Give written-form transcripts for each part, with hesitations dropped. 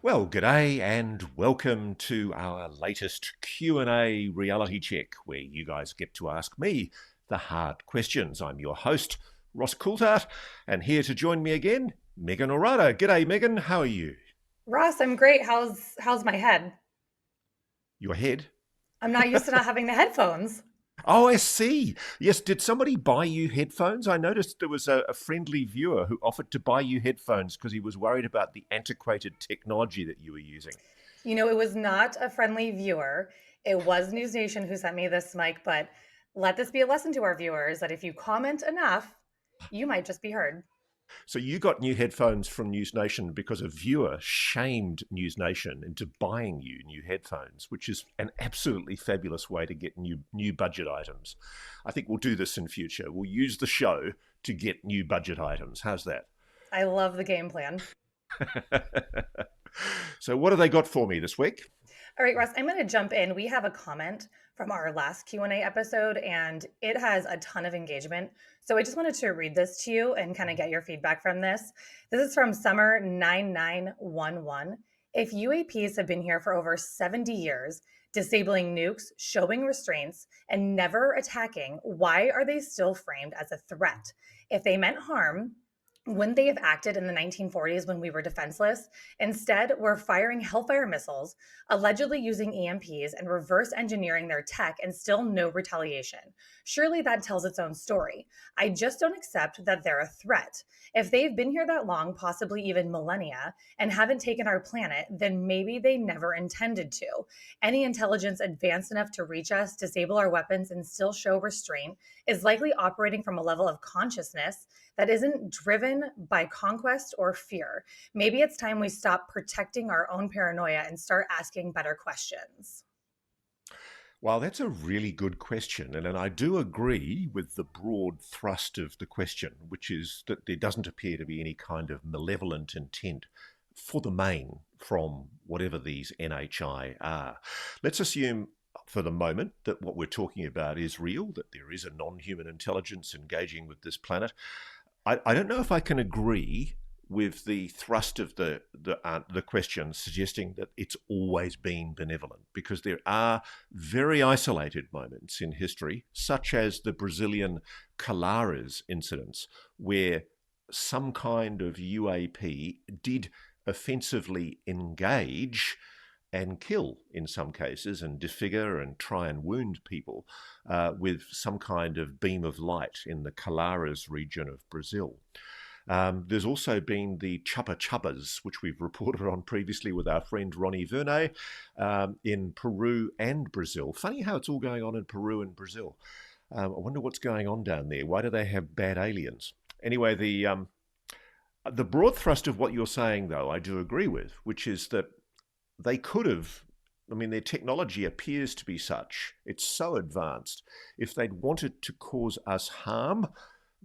Well, g'day and welcome to our latest Q&A reality check where you guys get to ask me the hard questions. I'm your host, Ross Coulthart, and here to join me again, Meagan Ourada. G'day, Meagan. How are you? Ross, I'm great. How's my head? Your head? I'm not used to not having the headphones. Oh, I see. Yes, did somebody buy you headphones? I noticed there was a friendly viewer who offered to buy you headphones because he was worried about the antiquated technology that you were using. It was not a friendly viewer. It was NewsNation who sent me this mic, but let this be a lesson to our viewers that if you comment enough, you might just be heard. So you got new headphones from NewsNation because a viewer shamed NewsNation into buying you new headphones, which is an absolutely fabulous way to get new budget items. I think we'll do this in future. We'll use the show to get new budget items. How's that? I love the game plan. So what have they got for me this week? All right, Ross, I'm going to jump in. We have a comment from our last Q&A episode and it has a ton of engagement. So I just wanted to read this to you and kind of get your feedback from this. This is from Summer 9911. If UAPs have been here for over 70 years, disabling nukes, showing restraints, and never attacking, why are they still framed as a threat? If they meant harm, wouldn't they have acted in the 1940s when we were defenseless? Instead, we're firing Hellfire missiles, allegedly using EMPs and reverse engineering their tech, and still no retaliation. Surely that tells its own story. I just don't accept that they're a threat. If they've been here that long, possibly even millennia, and haven't taken our planet, then maybe they never intended to. Any intelligence advanced enough to reach us, disable our weapons, and still show restraint is likely operating from a level of consciousness that isn't driven by conquest or fear. Maybe it's time we stop protecting our own paranoia and start asking better questions. Well, that's a really good question. And I do agree with the broad thrust of the question, which is that there doesn't appear to be any kind of malevolent intent for the main from whatever these NHI are. Let's assume for the moment that what we're talking about is real, that there is a non-human intelligence engaging with this planet. I don't know if I can agree with the thrust of the question suggesting that it's always been benevolent, because there are very isolated moments in history, such as the Brazilian Colares incidents, where some kind of UAP did offensively engage and kill in some cases and disfigure and try and wound people with some kind of beam of light in the Colares region of Brazil. There's also been the Chupa Chupas, which we've reported on previously with our friend Ronnie Verne in Peru and Brazil. Funny how it's all going on in Peru and Brazil. I wonder what's going on down there. Why do they have bad aliens? Anyway, the broad thrust of what you're saying, though, I do agree with, which is that they could have, I mean, their technology appears to be such, it's so advanced. If they'd wanted to cause us harm,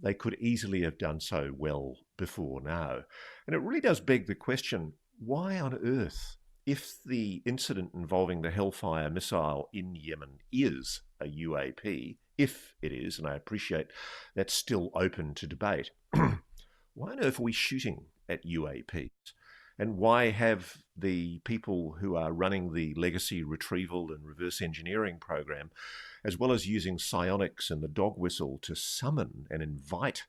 they could easily have done so well before now. And it really does beg the question, why on earth, if the incident involving the Hellfire missile in Yemen is a UAP, if it is, and I appreciate that's still open to debate, why on earth are we shooting at UAPs? And why have the people who are running the legacy retrieval and reverse engineering program, as well as using psionics and the dog whistle to summon and invite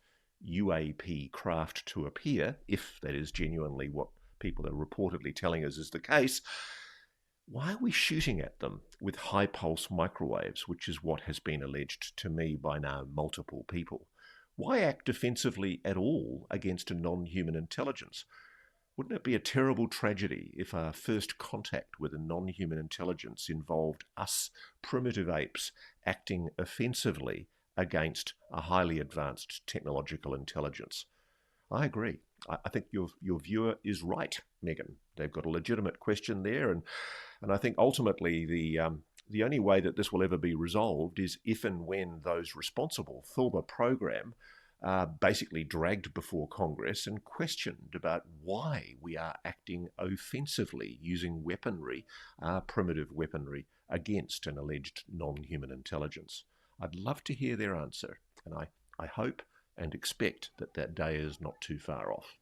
UAP craft to appear, if that is genuinely what people are reportedly telling us is the case, why are we shooting at them with high pulse microwaves, which is what has been alleged to me by now multiple people? Why act defensively at all against a non-human intelligence? Wouldn't it be a terrible tragedy if our first contact with a non-human intelligence involved us primitive apes acting offensively against a highly advanced technological intelligence? I agree. I think your viewer is right, Meagan. They've got a legitimate question there, and I think ultimately the only way that this will ever be resolved is if and when those responsible for the program basically dragged before Congress and questioned about why we are acting offensively using weaponry, primitive weaponry, against an alleged non-human intelligence. I'd love to hear their answer, and I hope and expect that that day is not too far off.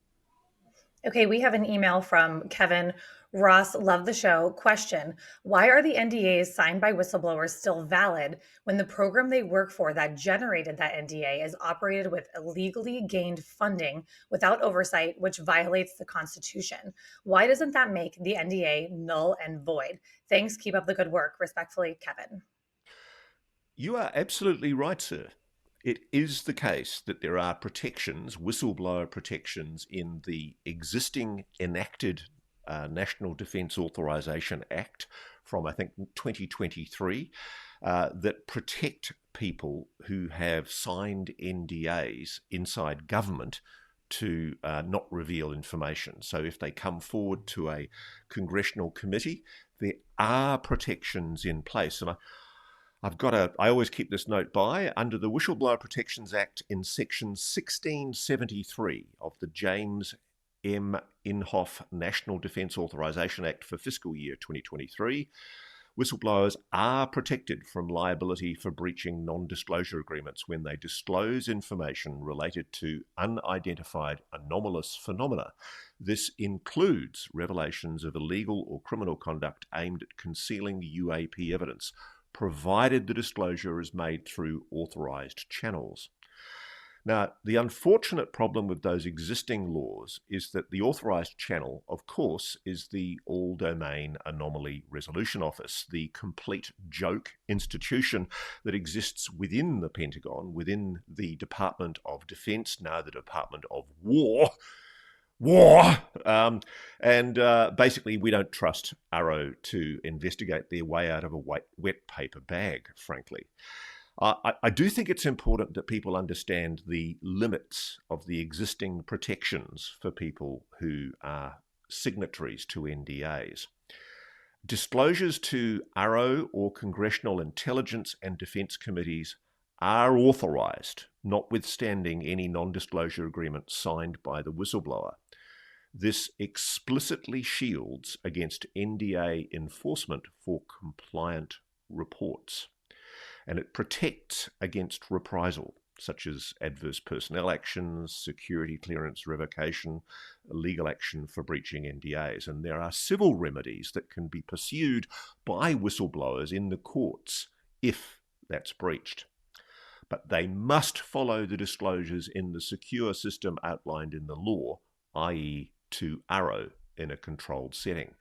Okay, we have an email from Kevin Ross. Love the show. Question: why are the NDAs signed by whistleblowers still valid when the program they work for that generated that NDA is operated with illegally gained funding without oversight, which violates the Constitution? Why doesn't that make the NDA null and void? Thanks. Keep up the good work. Respectfully, Kevin. You are absolutely right, sir. It is the case that there are protections, whistleblower protections, in the existing enacted National Defence Authorisation Act from, I think, 2023 that protect people who have signed NDAs inside government to not reveal information. So if they come forward to a congressional committee, there are protections in place. And I always keep this note by, under the Whistleblower Protections Act in section 1673 of the James M. Inhofe National Defence Authorisation Act for fiscal year 2023, whistleblowers are protected from liability for breaching non-disclosure agreements when they disclose information related to unidentified anomalous phenomena. This includes revelations of illegal or criminal conduct aimed at concealing UAP evidence, provided the disclosure is made through authorised channels. Now, the unfortunate problem with those existing laws is that the authorised channel, of course, is the All-Domain Anomaly Resolution Office, the complete joke institution that exists within the Pentagon, within the Department of Defence, now the Department of War. And basically, we don't trust Arrow to investigate their way out of a wet paper bag, frankly. I do think it's important that people understand the limits of the existing protections for people who are signatories to NDAs. Disclosures to Arrow or Congressional Intelligence and Defence Committees are authorised, notwithstanding any non-disclosure agreement signed by the whistleblower. This explicitly shields against NDA enforcement for compliant reports, and it protects against reprisal, such as adverse personnel actions, security clearance revocation, legal action for breaching NDAs. And there are civil remedies that can be pursued by whistleblowers in the courts if that's breached. But they must follow the disclosures in the secure system outlined in the law, i.e. to Arrow in a controlled setting.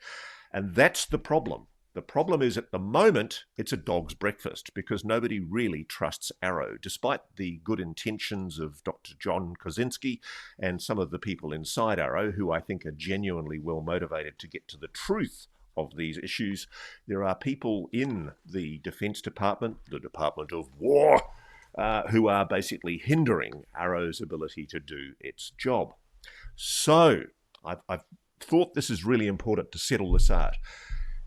And that's the problem. The problem is, at the moment, it's a dog's breakfast because nobody really trusts Arrow, despite the good intentions of Dr. John Kosinski and some of the people inside Arrow, who I think are genuinely well motivated to get to the truth of these issues. There are people in the Defense Department, the Department of War, who are basically hindering Arrow's ability to do its job. So I've thought this is really important to settle this out.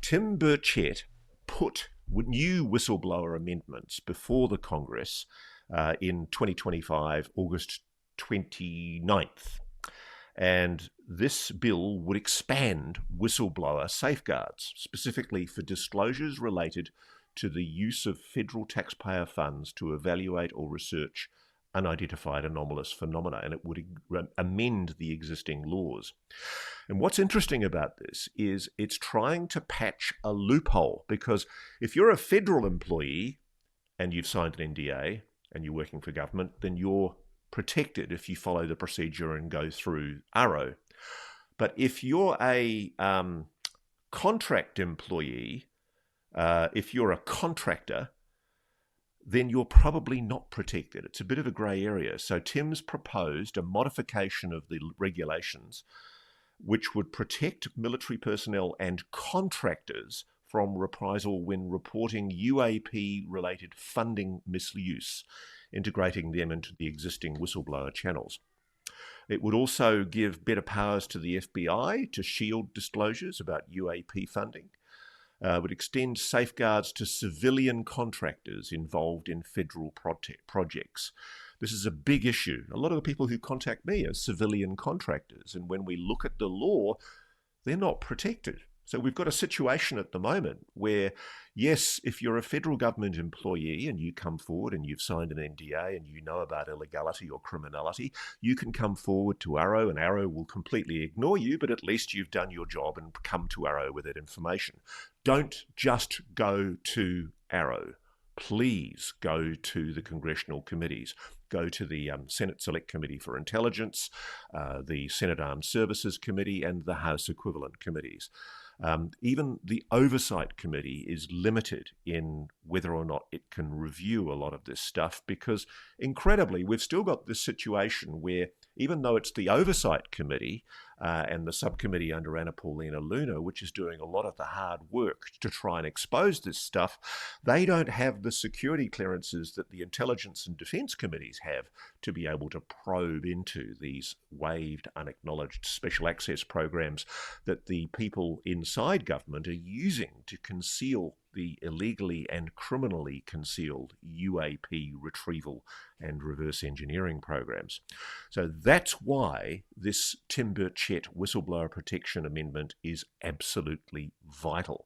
Tim Burchett put new whistleblower amendments before the Congress in 2025, August 29th. And this bill would expand whistleblower safeguards, specifically for disclosures related to the use of federal taxpayer funds to evaluate or research unidentified anomalous phenomena, and it would amend the existing laws. And what's interesting about this is it's trying to patch a loophole, because if you're a federal employee and you've signed an NDA and you're working for government, then you're protected if you follow the procedure and go through Arrow. But if you're a contract employee, if you're a contractor, then you're probably not protected. It's a bit of a grey area. So Tim's proposed a modification of the regulations which would protect military personnel and contractors from reprisal when reporting UAP-related funding misuse, integrating them into the existing whistleblower channels. It would also give better powers to the FBI to shield disclosures about UAP funding. Would extend safeguards to civilian contractors involved in federal projects. This is a big issue. A lot of the people who contact me are civilian contractors, and when we look at the law, they're not protected. So we've got a situation at the moment where, yes, if you're a federal government employee and you come forward and you've signed an NDA and you know about illegality or criminality, you can come forward to Arrow and Arrow will completely ignore you, but at least you've done your job and come to Arrow with that information. Don't just go to Arrow. Please go to the congressional committees. Go to the Senate Select Committee for Intelligence, the Senate Armed Services Committee, and the House equivalent committees. Even the Oversight Committee is limited in whether or not it can review a lot of this stuff because, incredibly, we've still got this situation where even though it's the Oversight Committee and the subcommittee under Anna Paulina Luna, which is doing a lot of the hard work to try and expose this stuff, they don't have the security clearances that the Intelligence and Defence Committees have to be able to probe into these waived, unacknowledged special access programs that the people inside government are using to conceal the illegally and criminally concealed UAP retrieval and reverse engineering programs. So that's why this Tim Burchett Whistleblower Protection Amendment is absolutely vital.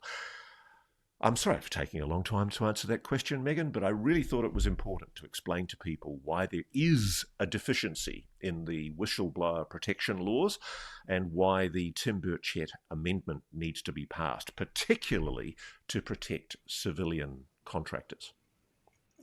I'm sorry for taking a long time to answer that question, Meagan, but I really thought it was important to explain to people why there is a deficiency in the whistleblower protection laws and why the Tim Burchett Amendment needs to be passed, particularly to protect civilian contractors.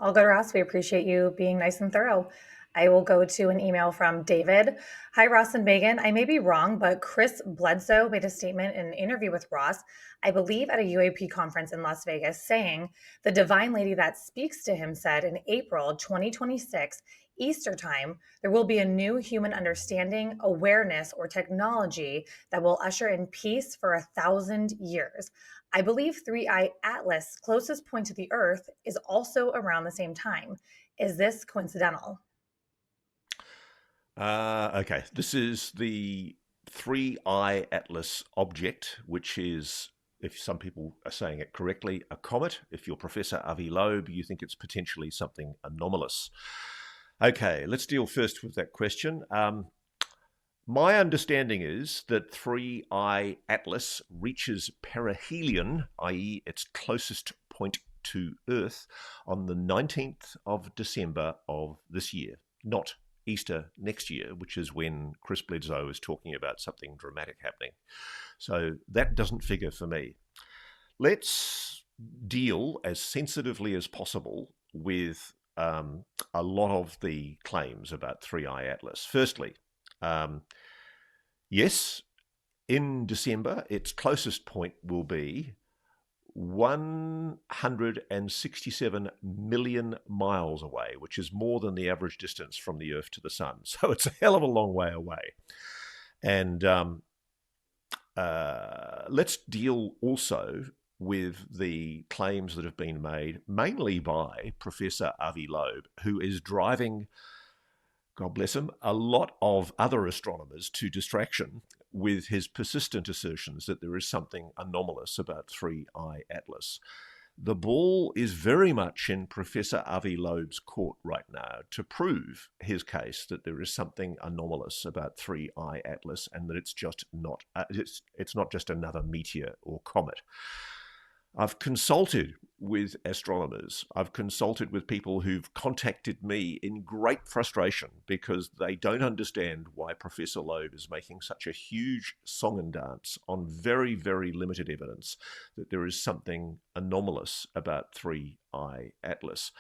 All good, Ross. We appreciate you being nice and thorough. I will go to an email from David. Hi, Ross and Meagan. I may be wrong, but Chris Bledsoe made a statement in an interview with Ross, I believe at a UAP conference in Las Vegas, saying the divine lady that speaks to him said in April 2026, Easter time, there will be a new human understanding, awareness, or technology that will usher in peace for 1,000 years. I believe 3i Atlas, closest point to the Earth, is also around the same time. Is this coincidental? Okay, this is the 3i Atlas object, which is, if some people are saying it correctly, a comet. If you're Professor Avi Loeb, you think it's potentially something anomalous. Okay, let's deal first with that question. My understanding is that 3i Atlas reaches perihelion, i.e. its closest point to Earth, on the 19th of December of this year, not Easter next year, which is when Chris Bledsoe is talking about something dramatic happening. So that doesn't figure for me. Let's deal as sensitively as possible with a lot of the claims about 3i Atlas. Firstly, yes, in December, its closest point will be 167 million miles away, which is more than the average distance from the Earth to the Sun. So it's a hell of a long way away. And let's deal also with the claims that have been made, mainly by Professor Avi Loeb, who is driving, God bless him, a lot of other astronomers to distraction with his persistent assertions that there is something anomalous about 3i Atlas. The ball is very much in Professor Avi Loeb's court right now to prove his case that there is something anomalous about 3i Atlas and that it's just not it's not just another meteor or comet. I've consulted with astronomers. I've consulted with people who've contacted me in great frustration because they don't understand why Professor Loeb is making such a huge song and dance on very, very limited evidence that there is something anomalous about 3i Atlas.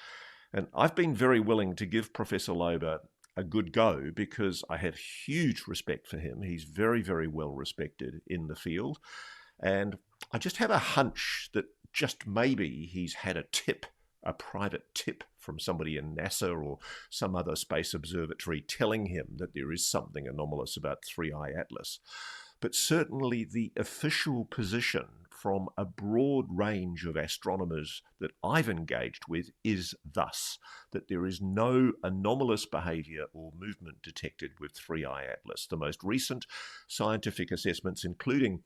And I've been very willing to give Professor Loeb a good go because I have huge respect for him. He's very, very well respected in the field. And I just have a hunch that just maybe he's had a tip, a private tip from somebody in NASA or some other space observatory telling him that there is something anomalous about 3i Atlas. But certainly the official position from a broad range of astronomers that I've engaged with is thus, that there is no anomalous behavior or movement detected with 3i Atlas. The most recent scientific assessments, including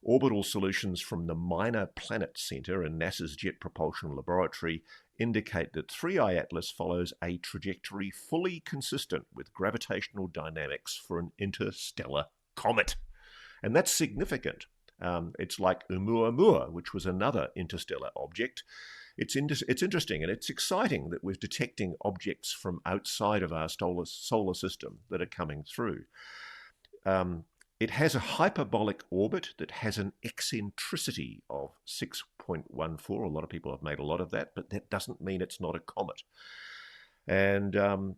orbital solutions from the Minor Planet Center and NASA's Jet Propulsion Laboratory, indicate that 3i Atlas follows a trajectory fully consistent with gravitational dynamics for an interstellar comet. And that's significant It's like Oumuamua, which was another interstellar object. It's interesting and it's exciting that we're detecting objects from outside of our solar system that are coming through. It has a hyperbolic orbit that has an eccentricity of 6.14. A lot of people have made a lot of that, but that doesn't mean it's not a comet. And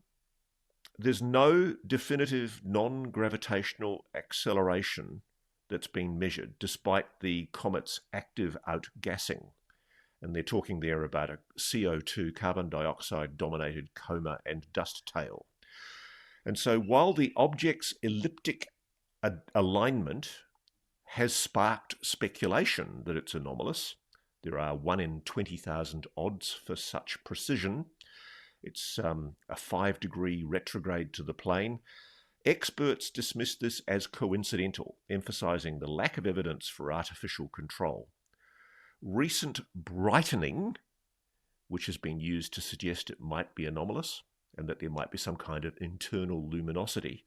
there's no definitive non-gravitational acceleration that's been measured, despite the comet's active outgassing. And they're talking there about a CO2, carbon dioxide dominated coma and dust tail. And so while the object's elliptic alignment has sparked speculation that it's anomalous, there are 1 in 20,000 odds for such precision. It's a 5-degree retrograde to the plane. Experts dismiss this as coincidental, emphasizing the lack of evidence for artificial control. Recent brightening, which has been used to suggest it might be anomalous and that there might be some kind of internal luminosity,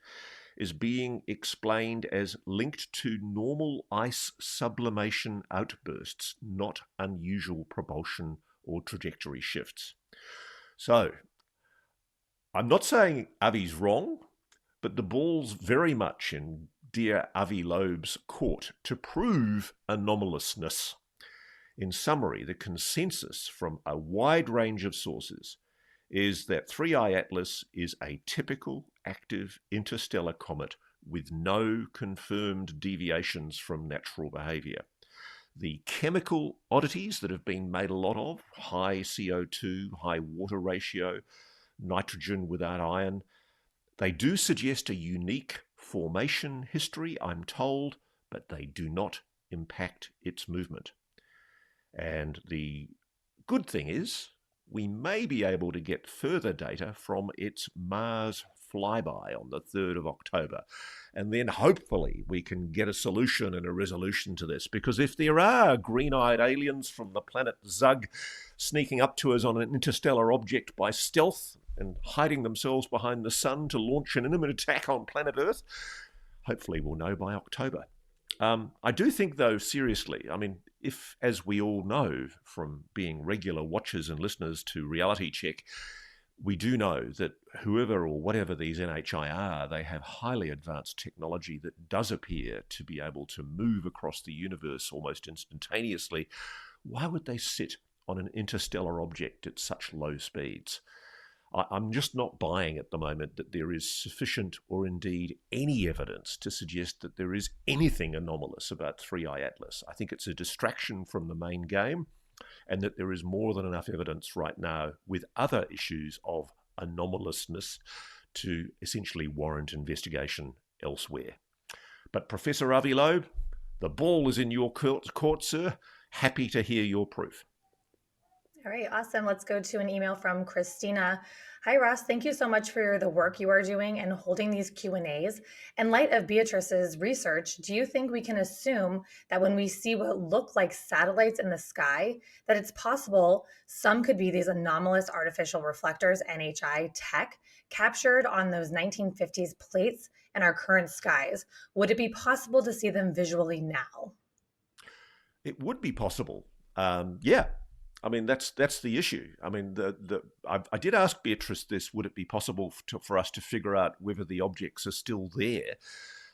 is being explained as linked to normal ice sublimation outbursts, not unusual propulsion or trajectory shifts. So, I'm not saying Avi's wrong, but the ball's very much in dear Avi Loeb's court to prove anomalousness. In summary, the consensus from a wide range of sources is that 3I Atlas is a typical active interstellar comet with no confirmed deviations from natural behavior. The chemical oddities that have been made a lot of, high CO2, high water ratio, nitrogen without iron, they do suggest a unique formation history, I'm told, but they do not impact its movement. And the good thing is, we may be able to get further data from its Mars flyby on the 3rd of October. And then hopefully we can get a solution and a resolution to this. Because if there are green-eyed aliens from the planet Zug sneaking up to us on an interstellar object by stealth and hiding themselves behind the sun to launch an imminent attack on planet Earth, hopefully we'll know by October. I do think, though, seriously, I mean, if, as we all know from being regular watchers and listeners to Reality Check, we do know that whoever or whatever these NHI are, they have highly advanced technology that does appear to be able to move across the universe almost instantaneously. Why would they sit on an interstellar object at such low speeds? I'm just not buying at the moment that there is sufficient or indeed any evidence to suggest that there is anything anomalous about 3I Atlas. I think it's a distraction from the main game, and that there is more than enough evidence right now with other issues of anomalousness to essentially warrant investigation elsewhere. But Professor Avi Loeb, the ball is in your court, sir. Happy to hear your proof. All right, awesome. Let's go to an email from Christina. Hi, Ross. Thank you so much for the work you are doing and holding these Q&As. In light of Beatrice's research, do you think we can assume that when we see what look like satellites in the sky, that it's possible some could be these anomalous artificial reflectors, NHI tech, captured on those 1950s plates in our current skies? Would it be possible to see them visually now? It would be possible. Yeah. I mean, that's the issue. I mean, I did ask Beatrice this: would it be possible for us to figure out whether the objects are still there?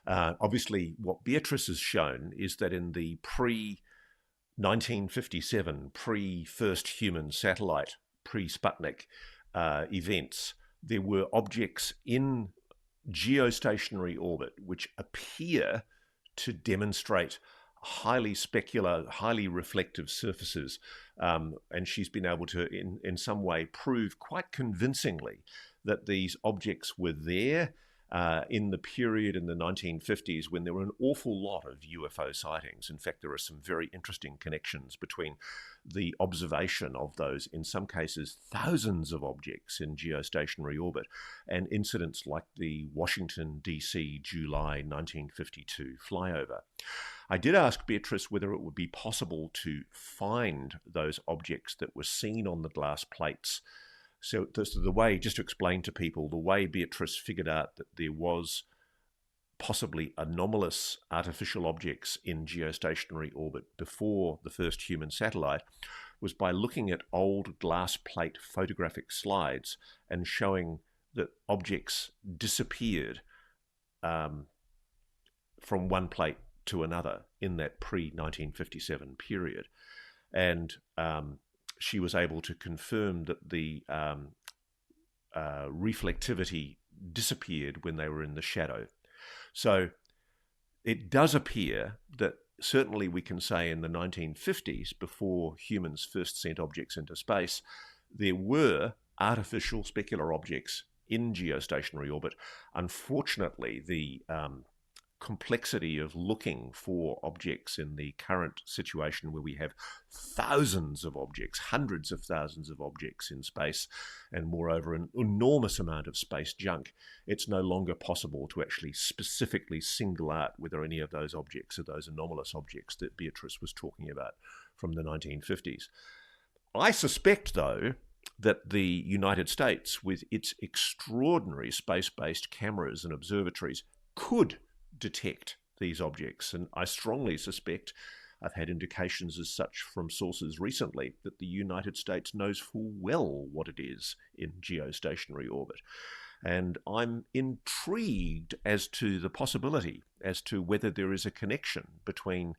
Obviously, what Beatrice has shown is that in the pre-1957, pre-first human satellite, pre-Sputnik events, there were objects in geostationary orbit which appear to demonstrate highly specular, highly reflective surfaces. And she's been able to, in some way, prove quite convincingly that these objects were there in the period in the 1950s when there were an awful lot of UFO sightings. In fact, there are some very interesting connections between the observation of those, in some cases, thousands of objects in geostationary orbit, and incidents like the Washington, D.C., July 1952 flyover. I did ask Beatrice whether it would be possible to find those objects that were seen on the glass plates. So the way, just to explain to people, the way Beatrice figured out that there was possibly anomalous artificial objects in geostationary orbit before the first human satellite was by looking at old glass plate photographic slides and showing that objects disappeared from one plate to another in that pre-1957 period. And she was able to confirm that the reflectivity disappeared when they were in the shadow. So it does appear that certainly we can say in the 1950s, before humans first sent objects into space, there were artificial specular objects in geostationary orbit. Unfortunately, the complexity of looking for objects in the current situation where we have thousands of objects, hundreds of thousands of objects in space, and moreover an enormous amount of space junk, it's no longer possible to actually specifically single out whether any of those objects are those anomalous objects that Beatrice was talking about from the 1950s. I suspect, though, that the United States, with its extraordinary space-based cameras and observatories, could detect these objects. And I strongly suspect, I've had indications as such from sources recently, that the United States knows full well what it is in geostationary orbit. And I'm intrigued as to the possibility, as to whether there is a connection between,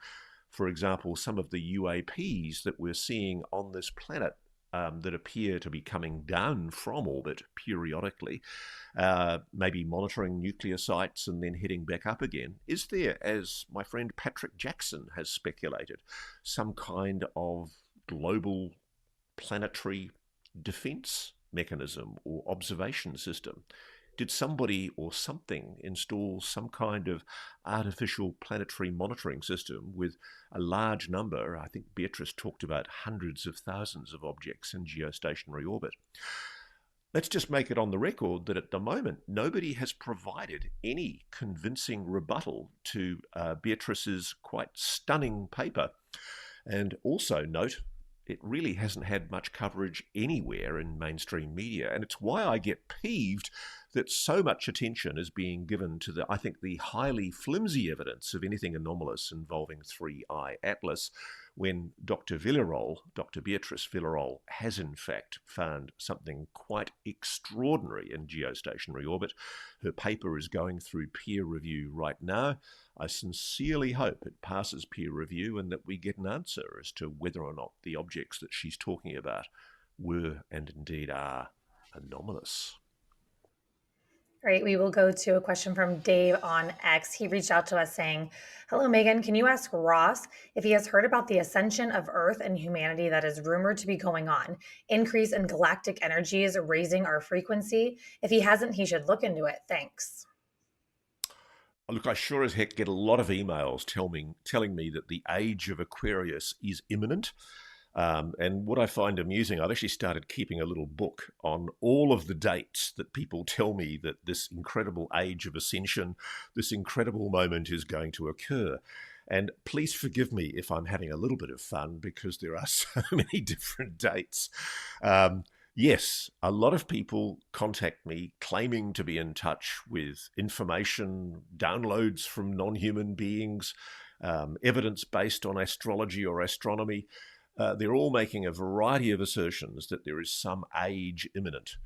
for example, some of the UAPs that we're seeing on this planet that appear to be coming down from orbit periodically, maybe monitoring nuclear sites and then heading back up again. Is there, as my friend Patrick Jackson has speculated, some kind of global planetary defense mechanism or observation system? Did somebody or something install some kind of artificial planetary monitoring system with a large number? I think Beatrice talked about hundreds of thousands of objects in geostationary orbit. Let's just make it on the record that at the moment, nobody has provided any convincing rebuttal to Beatrice's quite stunning paper. And also note, it really hasn't had much coverage anywhere in mainstream media. And it's why I get peeved that so much attention is being given to the, I think, the highly flimsy evidence of anything anomalous involving 3I Atlas, when Dr. Beatrice Villarol, has in fact found something quite extraordinary in geostationary orbit. Her paper is going through peer review right now. I sincerely hope it passes peer review and that we get an answer as to whether or not the objects that she's talking about were and indeed are anomalous. Great. We will go to a question from Dave on X. He reached out to us saying, "Hello, Meagan. Can you ask Ross if he has heard about the ascension of Earth and humanity that is rumored to be going on? Increase in galactic energies raising our frequency? If he hasn't, he should look into it. Thanks." Look, I sure as heck get a lot of emails telling me that the age of Aquarius is imminent. And what I find amusing, I've actually started keeping a little book on all of the dates that people tell me that this incredible age of Ascension, this incredible moment is going to occur. And please forgive me if I'm having a little bit of fun because there are so many different dates. Yes, a lot of people contact me claiming to be in touch with information, downloads from non-human beings, evidence based on astrology or astronomy. They're all making a variety of assertions that there is some age imminent.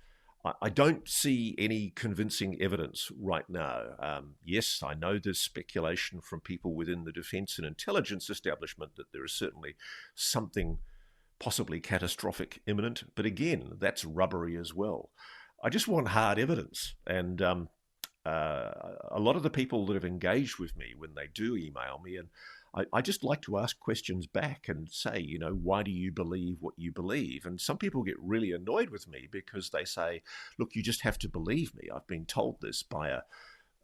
I don't see any convincing evidence right now. Yes, I know there's speculation from people within the defence and intelligence establishment that there is certainly something possibly catastrophic imminent, but again, that's rubbery as well. I just want hard evidence, and a lot of the people that have engaged with me when they do email me, and I just like to ask questions back and say, why do you believe what you believe? And some people get really annoyed with me because they say, look, you just have to believe me. I've been told this by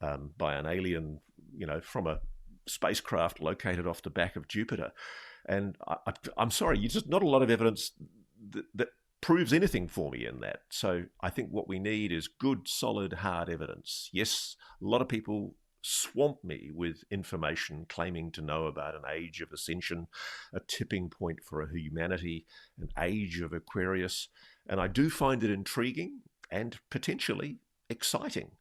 an alien, from a spacecraft located off the back of Jupiter. And I'm sorry, there's just not a lot of evidence that proves anything for me in that. So I think what we need is good, solid, hard evidence. Yes, a lot of people swamp me with information claiming to know about an age of Ascension, a tipping point for humanity, an age of Aquarius. And I do find it intriguing and potentially exciting.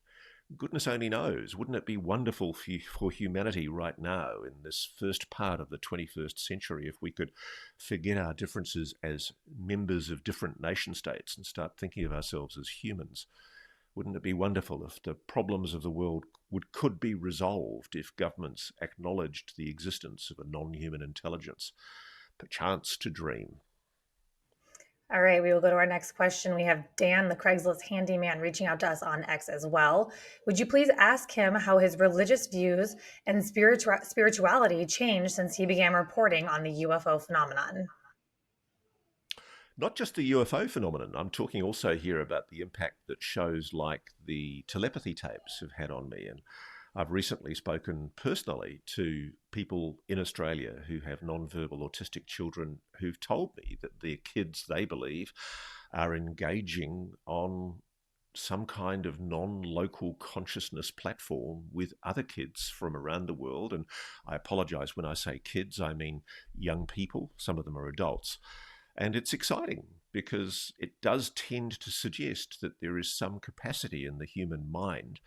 goodness only knows. Wouldn't it be wonderful for humanity right now in this first part of the 21st century if we could forget our differences as members of different nation states and start thinking of ourselves as humans? Wouldn't it be wonderful if the problems of the world could be resolved if governments acknowledged the existence of a non-human intelligence? Perchance to dream. All right, we will go to our next question. We have Dan, the Craigslist handyman, reaching out to us on X as well. Would you please ask him how his religious views and spirituality changed since he began reporting on the UFO phenomenon? Not just the UFO phenomenon, I'm talking also here about the impact that shows like the telepathy tapes have had on me. And I've recently spoken personally to people in Australia who have non-verbal autistic children who've told me that their kids, they believe, are engaging on some kind of non-local consciousness platform with other kids from around the world. And I apologize when I say kids, I mean young people. Some of them are adults. And it's exciting because it does tend to suggest that there is some capacity in the human mind.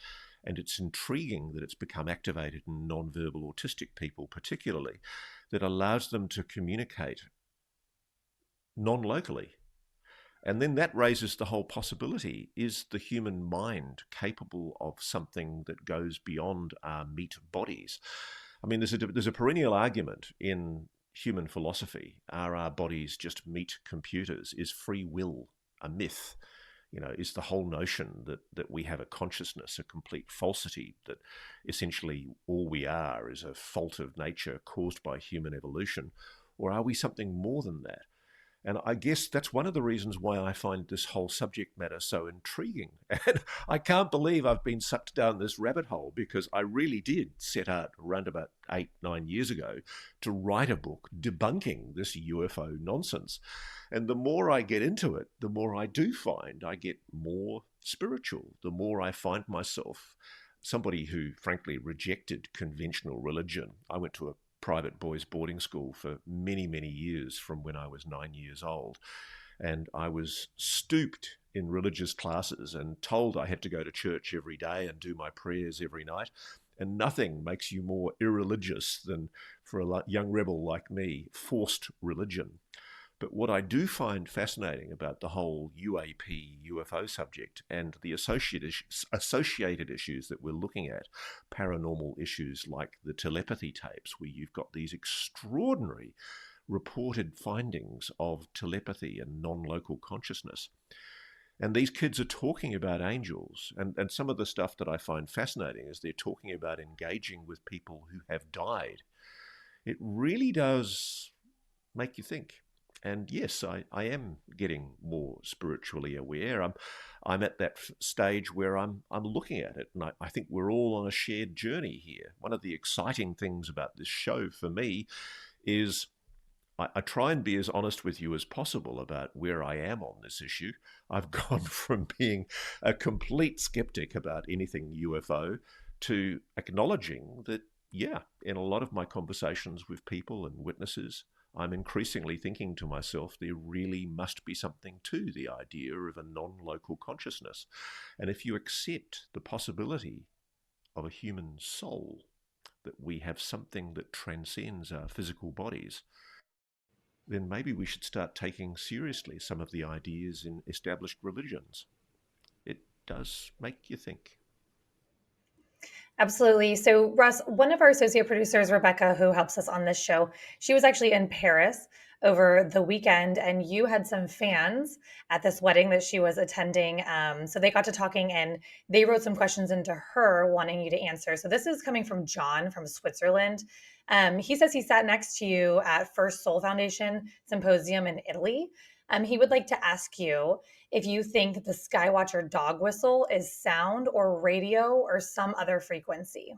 And it's intriguing that it's become activated in non-verbal autistic people, particularly, that allows them to communicate non-locally. And then that raises the whole possibility, is the human mind capable of something that goes beyond our meat bodies? I mean, there's a perennial argument in human philosophy. Are our bodies just meat computers? Is free will a myth? You know, is the whole notion that we have a consciousness a complete falsity, that essentially all we are is a fault of nature caused by human evolution? Or are we something more than that? And I guess that's one of the reasons why I find this whole subject matter so intriguing. And I can't believe I've been sucked down this rabbit hole, because I really did set out around about 8, 9 years ago to write a book debunking this UFO nonsense. And the more I get into it, the more I do find I get more spiritual, the more I find myself somebody who frankly rejected conventional religion. I went to a private boys' boarding school for many, many years from when I was 9 years old. And I was stooped in religious classes and told I had to go to church every day and do my prayers every night. And nothing makes you more irreligious than, for a young rebel like me, forced religion. But what I do find fascinating about the whole UAP UFO subject and the associated issues that we're looking at, paranormal issues like the telepathy tapes, where you've got these extraordinary reported findings of telepathy and non-local consciousness. And these kids are talking about angels. And some of the stuff that I find fascinating is they're talking about engaging with people who have died. It really does make you think. And yes, I am getting more spiritually aware. I'm at that stage where I'm looking at it, and I think we're all on a shared journey here. One of the exciting things about this show for me is I try and be as honest with you as possible about where I am on this issue. I've gone from being a complete skeptic about anything UFO to acknowledging that, yeah, in a lot of my conversations with people and witnesses, I'm increasingly thinking to myself, there really must be something to the idea of a non-local consciousness. And if you accept the possibility of a human soul, that we have something that transcends our physical bodies, then maybe we should start taking seriously some of the ideas in established religions. It does make you think. Absolutely. So, Russ, one of our associate producers, Rebecca, who helps us on this show, she was actually in Paris over the weekend, and you had some fans at this wedding that she was attending. So they got to talking, and they wrote some questions into her wanting you to answer. So this is coming from John from Switzerland. He says he sat next to you at First Soul Foundation Symposium in Italy. He would like to ask you if you think the Skywatcher dog whistle is sound or radio or some other frequency.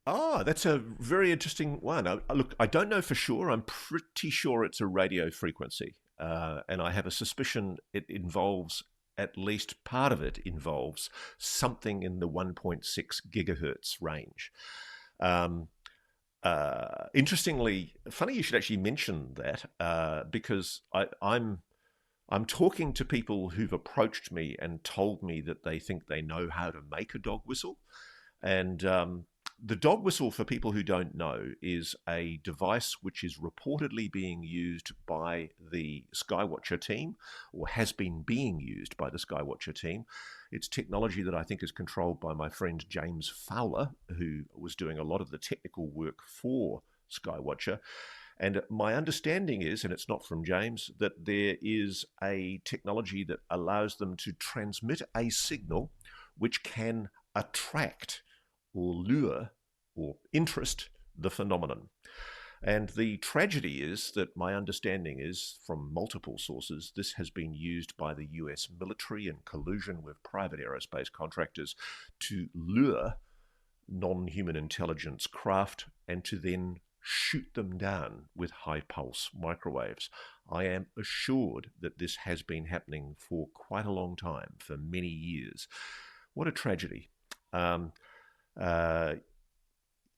Ah, that's a very interesting one. Look, I don't know for sure. I'm pretty sure it's a radio frequency. And I have a suspicion it involves, at least part of it involves, something in the 1.6 gigahertz range. Um, Interestingly, funny you should actually mention that, because I'm I'm talking to people who've approached me and told me that they think they know how to make a dog whistle. And the dog whistle, for people who don't know, is a device which is reportedly being used by the Skywatcher team, or has been being used by the Skywatcher team. It's technology that I think is controlled by my friend James Fowler, who was doing a lot of the technical work for Skywatcher. And my understanding is, and it's not from James, that there is a technology that allows them to transmit a signal which can attract or lure or interest the phenomenon. And the tragedy is that my understanding is, from multiple sources, this has been used by the US military in collusion with private aerospace contractors to lure non-human intelligence craft and to then shoot them down with high pulse microwaves. I am assured that this has been happening for quite a long time, for many years. What a tragedy.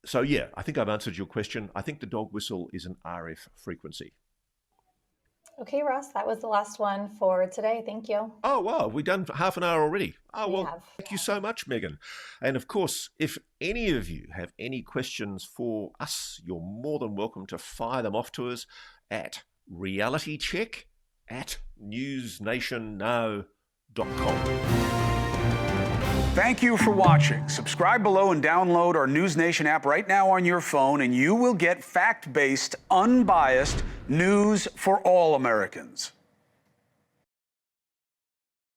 So yeah, I think I've answered your question. I think the dog whistle is an RF frequency. Okay, Ross, that was the last one for today. Thank you. Oh, wow, we've done half an hour already. Oh, We well, have. thank you so much, Meagan. And of course, if any of you have any questions for us, you're more than welcome to fire them off to us at realitycheck@newsnationnow.com. Thank you for watching. Subscribe below and download our NewsNation app right now on your phone, and you will get fact-based, unbiased news for all Americans.